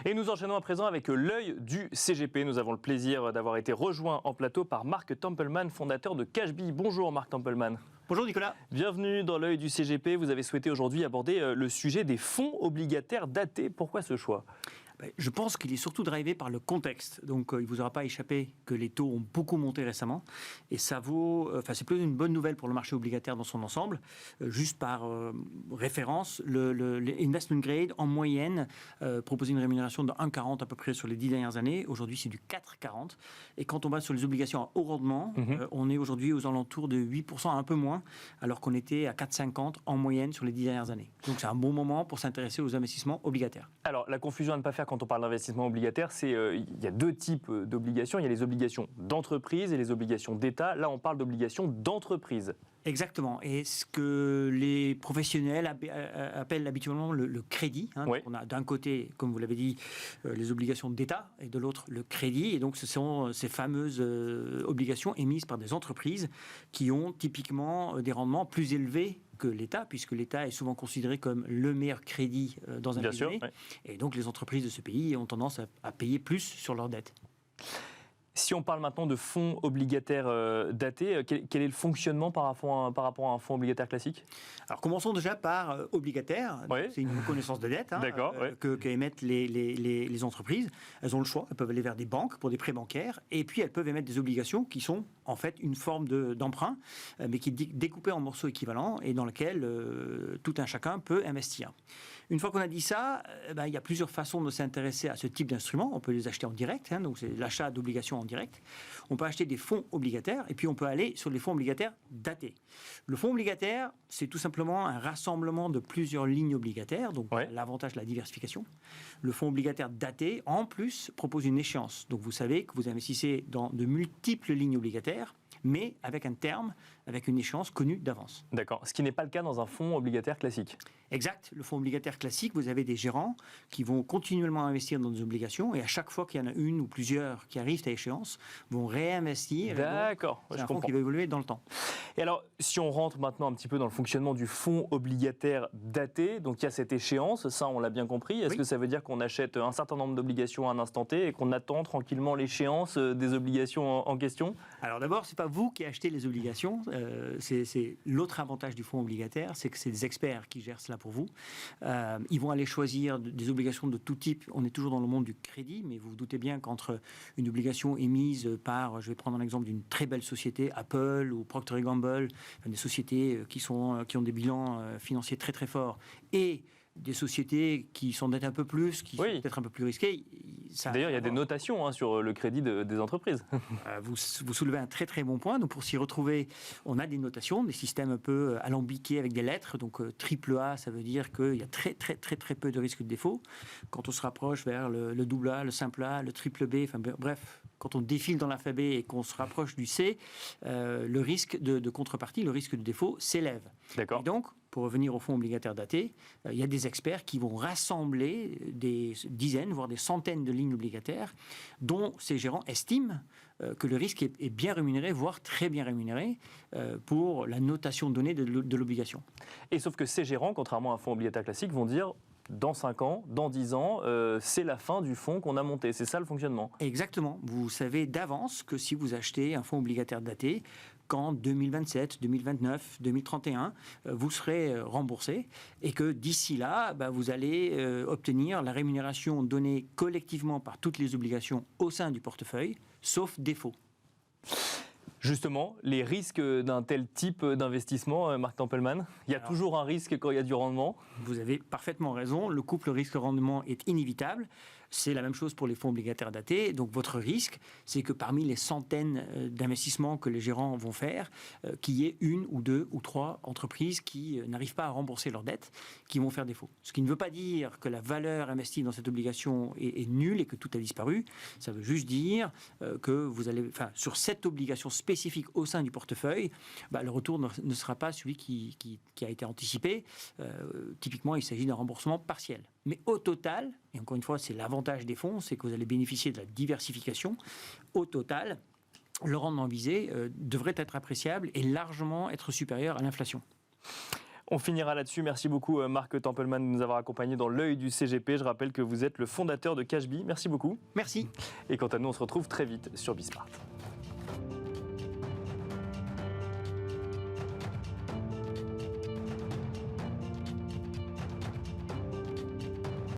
Et nous enchaînons à présent avec l'œil du CGP. Nous avons le plaisir d'avoir été rejoints en plateau par Marc Tempelman, fondateur de Cashbee. Bonjour Marc Tempelman. Bonjour Nicolas. Bienvenue dans l'œil du CGP. Vous avez souhaité aujourd'hui aborder le sujet des fonds obligataires datés. Pourquoi ce choix ? Je pense qu'il est surtout drivé par le contexte. Donc, il ne vous aura pas échappé que les taux ont beaucoup monté récemment. Et ça vaut, c'est plutôt une bonne nouvelle pour le marché obligataire dans son ensemble. Juste par référence, le investment grade, en moyenne, proposait une rémunération de 1,40 à peu près sur les 10 dernières années. Aujourd'hui, c'est du 4,40. Et quand on va sur les obligations à haut rendement, on est aujourd'hui aux alentours de 8%, un peu moins, alors qu'on était à 4,50 en moyenne sur les 10 dernières années. Donc, c'est un bon moment pour s'intéresser aux investissements obligataires. Alors, la confusion à ne pas faire quand on parle d'investissement obligataire, c'est il y a deux types d'obligations. Il y a les obligations d'entreprise et les obligations d'État. Là, on parle d'obligations d'entreprise. Exactement. Et ce que les professionnels appellent habituellement le crédit. Oui. On a d'un côté, comme vous l'avez dit, les obligations d'État et de l'autre, le crédit. Et donc, ce sont ces fameuses obligations émises par des entreprises qui ont typiquement des rendements plus élevés que l'État, puisque l'État est souvent considéré comme le meilleur crédit dans un pays donné. Oui. Et donc, les entreprises de ce pays ont tendance à payer plus sur leurs dettes. Si on parle maintenant de fonds obligataires datés, quel est le fonctionnement par rapport à un fonds obligataire classique ? Alors, commençons déjà par obligataire. Oui. C'est une reconnaissance de dette oui. qu'émettent les entreprises. Elles ont le choix. Elles peuvent aller vers des banques pour des prêts bancaires. Et puis, elles peuvent émettre des obligations qui sont en fait une forme d'emprunt, mais qui est découpée en morceaux équivalents et dans lequel tout un chacun peut investir. Une fois qu'on a dit ça, il y a plusieurs façons de s'intéresser à ce type d'instruments. On peut les acheter en direct, donc c'est l'achat d'obligations en direct. On peut acheter des fonds obligataires et puis on peut aller sur les fonds obligataires datés. Le fonds obligataire, c'est tout simplement un rassemblement de plusieurs lignes obligataires, donc l'avantage de la diversification. Le fonds obligataire daté, en plus, propose une échéance. Donc vous savez que vous investissez dans de multiples lignes obligataires, mais avec un terme, avec une échéance connue d'avance. D'accord. Ce qui n'est pas le cas dans un fonds obligataire classique. Exact. Le fonds obligataire classique, vous avez des gérants qui vont continuellement investir dans des obligations et à chaque fois qu'il y en a une ou plusieurs qui arrivent à échéance, vont réinvestir. D'accord. C'est un fonds qui va évoluer dans le temps. Et alors, si on rentre maintenant un petit peu dans le fonctionnement du fonds obligataire daté, donc il y a cette échéance, ça on l'a bien compris. Est-ce que ça veut dire qu'on achète un certain nombre d'obligations à un instant T et qu'on attend tranquillement l'échéance des obligations en question ? Alors d'abord, c'est pas vous qui achetez les obligations. C'est l'autre avantage du fonds obligataire, c'est que c'est des experts qui gèrent cela pour vous. Ils vont aller choisir des obligations de tout type. On est toujours dans le monde du crédit, mais vous vous doutez bien qu'entre une obligation émise par, je vais prendre un exemple d'une très belle société, Apple ou Procter & Gamble, des sociétés qui ont des bilans financiers très très forts, et des sociétés qui s'endettent un peu plus, qui sont peut-être un peu plus risquées. D'ailleurs, il y a des notations sur le crédit des entreprises. Vous soulevez un très très bon point. Donc pour s'y retrouver, on a des notations, des systèmes un peu alambiqués avec des lettres. Donc AAA, ça veut dire qu'il y a très très très très peu de risque de défaut. Quand on se rapproche vers le AA, le simple A, le triple B, enfin bref, quand on défile dans l'alphabet et qu'on se rapproche du C, le risque de contrepartie, le risque de défaut s'élève. D'accord. Et donc, pour revenir au fonds obligataire daté, il y a des experts qui vont rassembler des dizaines, voire des centaines de lignes obligataires dont ces gérants estiment que le risque est bien rémunéré, voire très bien rémunéré pour la notation donnée de l'obligation. Et sauf que ces gérants, contrairement à un fonds obligataire classique, vont dire dans 5 ans, dans 10 ans, c'est la fin du fonds qu'on a monté. C'est ça le fonctionnement. Exactement. Vous savez d'avance que si vous achetez un fonds obligataire daté, qu'en 2027, 2029, 2031, vous serez remboursé et que d'ici là, vous allez obtenir la rémunération donnée collectivement par toutes les obligations au sein du portefeuille, sauf défaut. Justement, les risques d'un tel type d'investissement, Marc Tempelman, il y a toujours un risque quand il y a du rendement. Vous avez parfaitement raison, le couple risque-rendement est inévitable. C'est la même chose pour les fonds obligataires datés. Donc votre risque, c'est que parmi les centaines d'investissements que les gérants vont faire, qu'il y ait une ou deux ou trois entreprises qui n'arrivent pas à rembourser leurs dettes, qui vont faire défaut. Ce qui ne veut pas dire que la valeur investie dans cette obligation est nulle et que tout a disparu. Ça veut juste dire que vous allez, sur cette obligation spécifique au sein du portefeuille, le retour ne sera pas celui qui a été anticipé. Typiquement, il s'agit d'un remboursement partiel. Mais au total, et encore une fois, c'est l'avantage des fonds, c'est que vous allez bénéficier de la diversification. Au total, le rendement visé devrait être appréciable et largement être supérieur à l'inflation. On finira là-dessus. Merci beaucoup Marc Tempelman de nous avoir accompagnés dans l'œil du CGP. Je rappelle que vous êtes le fondateur de Cashbee. Merci beaucoup. Merci. Et quant à nous, on se retrouve très vite sur Bismart.